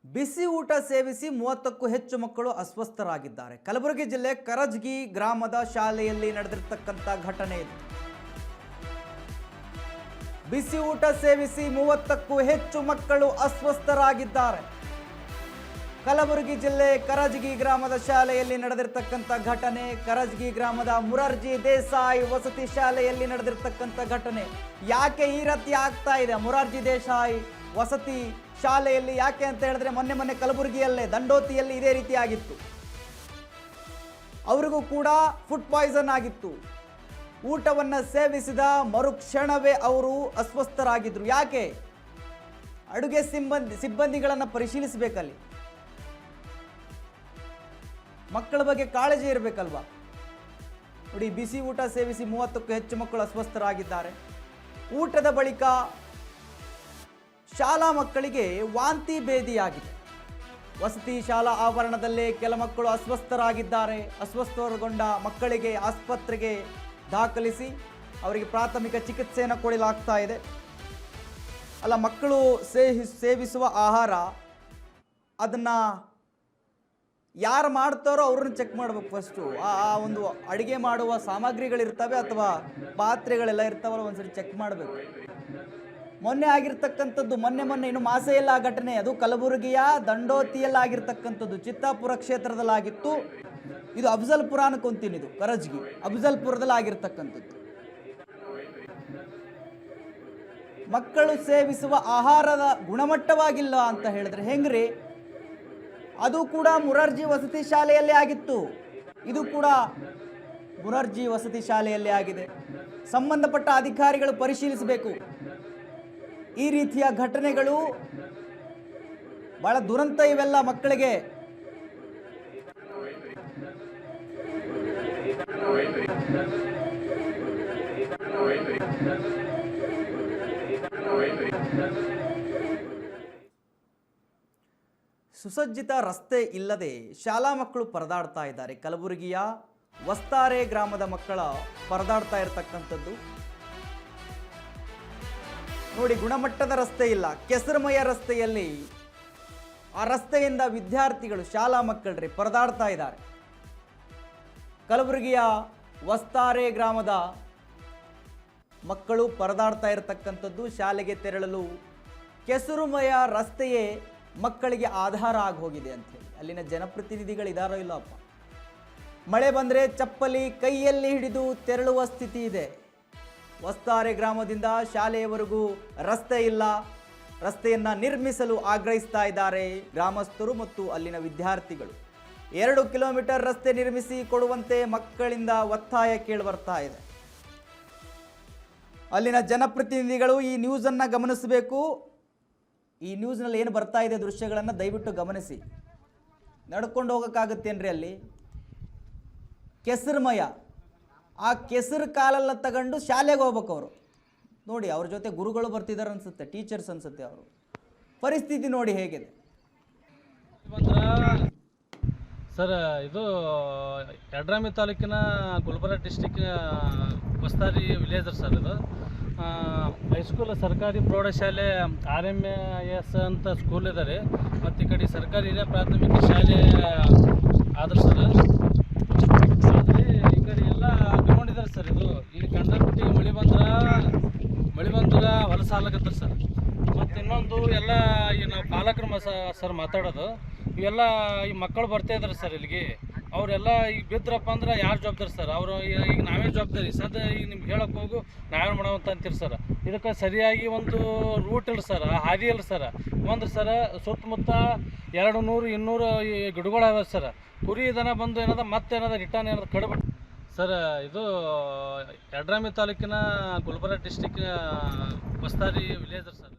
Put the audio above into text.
ಬಿಸಿ ಊಟ ಸೇವಿಸಿ 30ಕ್ಕೂ ಹೆಚ್ಚು ಮಕ್ಕಳು ಅಸ್ವಸ್ಥರಾಗಿದ್ದಾರೆ. ಕಲಬುರಗಿ ಜಿಲ್ಲೆ ಕರಜಗಿ ಗ್ರಾಮದ ಶಾಲೆಯಲ್ಲಿ ನಡೆದಿರತಕ್ಕಂತ ಘಟನೆ ಇದು. ಬಿಸಿ ಊಟ ಸೇವಿಸಿ 30ಕ್ಕೂ ಹೆಚ್ಚು ಮಕ್ಕಳು ಅಸ್ವಸ್ಥರಾಗಿದ್ದಾರೆ. ಕಲಬುರಗಿ ಜಿಲ್ಲೆ ಕರಜಗಿ ಗ್ರಾಮದ ಶಾಲೆಯಲ್ಲಿ ನಡೆದಿರತಕ್ಕಂತ ಘಟನೆ. ಕರಜಗಿ ಗ್ರಾಮದ ಮುರಾರ್ಜಿ ದೇಸಾಯಿ ವಸತಿ ಶಾಲೆಯಲ್ಲಿ ನಡೆದಿರತಕ್ಕಂತ ಘಟನೆ. ಯಾಕೆ ಈ ರೀತಿ ಆಗ್ತಾ ಇದೆ ಮುರಾರ್ಜಿ ದೇಸಾಯಿ ವಸತಿ ಶಾಲೆಯಲ್ಲಿ? ಯಾಕೆ ಅಂತ ಹೇಳಿದ್ರೆ ಮೊನ್ನೆ ಕಲಬುರಗಿಯಲ್ಲೇ ದಂಡೋತಿಯಲ್ಲಿ ಇದೇ ರೀತಿ ಆಗಿತ್ತು. ಅವರಿಗೂ ಕೂಡ ಫುಡ್ ಪಾಯ್ಸನ್ ಆಗಿತ್ತು. ಊಟವನ್ನು ಸೇವಿಸಿದ ಮರುಕ್ಷಣವೇ ಅವರು ಅಸ್ವಸ್ಥರಾಗಿದ್ರು. ಯಾಕೆ? ಅಡುಗೆ ಸಿಬ್ಬಂದಿಗಳನ್ನು ಪರಿಶೀಲಿಸಬೇಕಲ್ಲಿ. ಮಕ್ಕಳ ಬಗ್ಗೆ ಕಾಳಜಿ ಇರಬೇಕಲ್ವಾ? ನೋಡಿ, ಬಿಸಿ ಊಟ ಸೇವಿಸಿ 30ಕ್ಕೂ ಹೆಚ್ಚು ಮಕ್ಕಳು ಅಸ್ವಸ್ಥರಾಗಿದ್ದಾರೆ. ಊಟದ ಬಳಿಕ ಶಾಲಾ ಮಕ್ಕಳಿಗೆ ವಾಂತಿ ಭೇದಿಯಾಗಿದೆ. ವಸತಿ ಶಾಲಾ ಆವರಣದಲ್ಲೇ ಕೆಲ ಮಕ್ಕಳು ಅಸ್ವಸ್ಥರಾಗಿದ್ದಾರೆ. ಅಸ್ವಸ್ಥಗೊಂಡ ಮಕ್ಕಳಿಗೆ ಆಸ್ಪತ್ರೆಗೆ ದಾಖಲಿಸಿ ಅವರಿಗೆ ಪ್ರಾಥಮಿಕ ಚಿಕಿತ್ಸೆಯನ್ನು ಕೊಡಲಾಗ್ತಾ ಇದೆ. ಅಲ್ಲ, ಮಕ್ಕಳು ಸೇವಿಸುವ ಆಹಾರ ಅದನ್ನು ಯಾರು ಮಾಡ್ತಾರೋ ಅವ್ರನ್ನ ಚೆಕ್ ಮಾಡಬೇಕು ಫಸ್ಟು. ಆ ಒಂದು ಅಡುಗೆ ಮಾಡುವ ಸಾಮಗ್ರಿಗಳಿರ್ತವೆ ಅಥವಾ ಪಾತ್ರೆಗಳೆಲ್ಲ ಇರ್ತಾವಲ್ಲ, ಒಂದ್ಸರಿ ಚೆಕ್ ಮಾಡಬೇಕು. ಮೊನ್ನೆ ಆಗಿರ್ತಕ್ಕಂಥದ್ದು ಮೊನ್ನೆ ಇನ್ನು ಮಾಸೆಯಲ್ಲ ಆ ಘಟನೆ. ಅದು ಕಲಬುರಗಿಯ ದಂಡೋತಿಯಲ್ಲಿ ಆಗಿರ್ತಕ್ಕಂಥದ್ದು, ಚಿತ್ತಾಪುರ ಕ್ಷೇತ್ರದಲ್ಲಾಗಿತ್ತು. ಇದು ಅಫಜಲ್ಪುರ ಅನ್ಕೊಂತೀನಿ, ಇದು ಕರಜಗಿ ಅಫಜಲ್ಪುರದಲ್ಲಿ ಆಗಿರ್ತಕ್ಕಂಥದ್ದು. ಮಕ್ಕಳು ಸೇವಿಸುವ ಆಹಾರದ ಗುಣಮಟ್ಟವಾಗಿಲ್ಲ ಅಂತ ಹೇಳಿದ್ರೆ ಹೆಂಗ್ರಿ? ಅದು ಕೂಡ ಮುರಾರ್ಜಿ ವಸತಿ ಶಾಲೆಯಲ್ಲೇ ಆಗಿತ್ತು. ಇದು ಕೂಡ ಮುರಾರ್ಜಿ ವಸತಿ ಶಾಲೆಯಲ್ಲೇ ಆಗಿದೆ. ಸಂಬಂಧಪಟ್ಟ ಅಧಿಕಾರಿಗಳು ಪರಿಶೀಲಿಸಬೇಕು. ಈ ರೀತಿಯ ಘಟನೆಗಳು ಬಹಳ ದುರಂತ ಇವೆಲ್ಲ ಮಕ್ಕಳಿಗೆ. ಸುಸಜ್ಜಿತ ರಸ್ತೆ ಇಲ್ಲದೆ ಶಾಲಾ ಮಕ್ಕಳು ಪರದಾಡ್ತಾ ಇದ್ದಾರೆ. ಕಲಬುರಗಿಯ ವಸ್ತಾರೆ ಗ್ರಾಮದ ಮಕ್ಕಳ ಪರದಾಡ್ತಾ ಇರತಕ್ಕಂಥದ್ದು ನೋಡಿ. ಗುಣಮಟ್ಟದ ರಸ್ತೆ ಇಲ್ಲ, ಕೆಸರುಮಯ ರಸ್ತೆಯಲ್ಲಿ ಆ ರಸ್ತೆಯಿಂದ ವಿದ್ಯಾರ್ಥಿಗಳು ಶಾಲಾ ಮಕ್ಕಳ್ರಿ ಪರದಾಡ್ತಾ ಇದ್ದಾರೆ. ಕಲಬುರಗಿಯ ವಸ್ತಾರೆ ಗ್ರಾಮದ ಮಕ್ಕಳು ಪರದಾಡ್ತಾ ಇರತಕ್ಕಂಥದ್ದು. ಶಾಲೆಗೆ ತೆರಳಲು ಕೆಸರುಮಯ ರಸ್ತೆಯೇ ಮಕ್ಕಳಿಗೆ ಆಧಾರ ಆಗಿ ಹೋಗಿದೆ ಅಂಥೇಳಿ ಅಲ್ಲಿನ ಜನಪ್ರತಿನಿಧಿಗಳಿದಾರೋ ಇಲ್ಲಪ್ಪ. ಮಳೆ ಬಂದರೆ ಚಪ್ಪಲಿ ಕೈಯಲ್ಲಿ ಹಿಡಿದು ತೆರಳುವ ಸ್ಥಿತಿ ಇದೆ. ವಸ್ತಾರೆ ಗ್ರಾಮದಿಂದ ಶಾಲೆಯವರೆಗೂ ರಸ್ತೆ ಇಲ್ಲ. ರಸ್ತೆಯನ್ನು ನಿರ್ಮಿಸಲು ಆಗ್ರಹಿಸ್ತಾ ಇದ್ದಾರೆ ಗ್ರಾಮಸ್ಥರು ಮತ್ತು ಅಲ್ಲಿನ ವಿದ್ಯಾರ್ಥಿಗಳು. 2 ಕಿಲೋಮೀಟರ್ ರಸ್ತೆ ನಿರ್ಮಿಸಿ ಕೊಡುವಂತೆ ಮಕ್ಕಳಿಂದ ಒತ್ತಾಯ ಕೇಳಿಬರ್ತಾ ಇದೆ. ಅಲ್ಲಿನ ಜನಪ್ರತಿನಿಧಿಗಳು ಈ ನ್ಯೂಸನ್ನು ಗಮನಿಸಬೇಕು. ಈ ನ್ಯೂಸ್ನಲ್ಲಿ ಏನು ಬರ್ತಾ ಇದೆ ದೃಶ್ಯಗಳನ್ನು ದಯವಿಟ್ಟು ಗಮನಿಸಿ. ನಡ್ಕೊಂಡು ಹೋಗೋಕ್ಕಾಗುತ್ತೇನ್ರಿ? ಅಲ್ಲಿ ಕೆಸರುಮಯ, ಆ ಕೆಸರು ಕಾಲಲ್ಲ ತಗೊಂಡು ಶಾಲೆಗೆ ಹೋಗ್ಬೇಕು ಅವರು. ನೋಡಿ, ಅವ್ರ ಜೊತೆ ಗುರುಗಳು ಬರ್ತಿದ್ದಾರೆ ಅನ್ಸುತ್ತೆ, ಟೀಚರ್ಸ್ ಅನ್ಸುತ್ತೆ. ಅವರು ಪರಿಸ್ಥಿತಿ ನೋಡಿ ಹೇಗಿದೆ. ಸರ್, ಇದು ಯಡ್ರಾಮಿ ತಾಲೂಕಿನ Gulbarga district Vastari villager sir. ಇದು ಹೈಸ್ಕೂಲ್ ಸರ್ಕಾರಿ ಪ್ರೌಢಶಾಲೆ RMS ಅಂತ ಸ್ಕೂಲ್ ಇದೆ ರೀ. ಮತ್ತು ಈ ಕಡೆ ಸರ್ಕಾರಿ ಹಿರಿಯ ಪ್ರಾಥಮಿಕ ಶಾಲೆ ಆದ್ರೆ ಸರ್, ಈ ಕಡೆ ಎಲ್ಲ ತಗೊಂಡಿದ್ದಾರೆ ಸರ್. ಇದು ಇಲ್ಲಿ ಕಂಡಪಟ್ಟಿ ಮಳೆ ಬಂದ್ರೆ ಹೊಲಸ ಹಾಲಾಗತ್ತಾರೆ ಸರ್. ಮತ್ತು ಇನ್ನೊಂದು ಎಲ್ಲ ಈ ನಾವು ಪಾಲಕರು ಸರ್ ಮಾತಾಡೋದು, ಇವೆಲ್ಲ ಈ ಮಕ್ಕಳು ಬರ್ತಾ ಇದ್ದಾರೆ ಸರ್ ಇಲ್ಲಿಗೆ. ಅವರೆಲ್ಲ ಈಗ ಬಿದ್ರಪ್ಪ ಅಂದ್ರೆ ಯಾರು ಜವಾಬ್ದಾರಿ ಸರ್? ಅವರು ಈಗ ನಾವೇ ಜವಾಬ್ದಾರಿ ಸದ್ಯ. ಈಗ ನಿಮ್ಗೆ ಹೇಳಕ್ಕೆ ಹೋಗು ನಾವೇ ಮಾಡೋವಂತ ಅಂತೀರಿ ಸರ್. ಇದಕ್ಕೆ ಸರಿಯಾಗಿ ಒಂದು ರೂಟ್ ಇಲ್ಲ ಸರ್, ಹಾದಿ ಇಲ್ಲ ಸರ್. ಒಂದು ಸರ ಸುತ್ತಮುತ್ತ 200-200 ಈ ಗಿಡಗಳವ ಸರ್. ಕುರಿ ದನ ಬಂದು ಏನದ ಮತ್ತೇನದ ರಿಟರ್ನ್ ಏನದ ಕಡ್ಬಿಟ್ಟು ಸರ್. ಇದು ಯಡ್ರಾಮಿ ತಾಲೂಕಿನ Gulbarga district Vastari villager sir.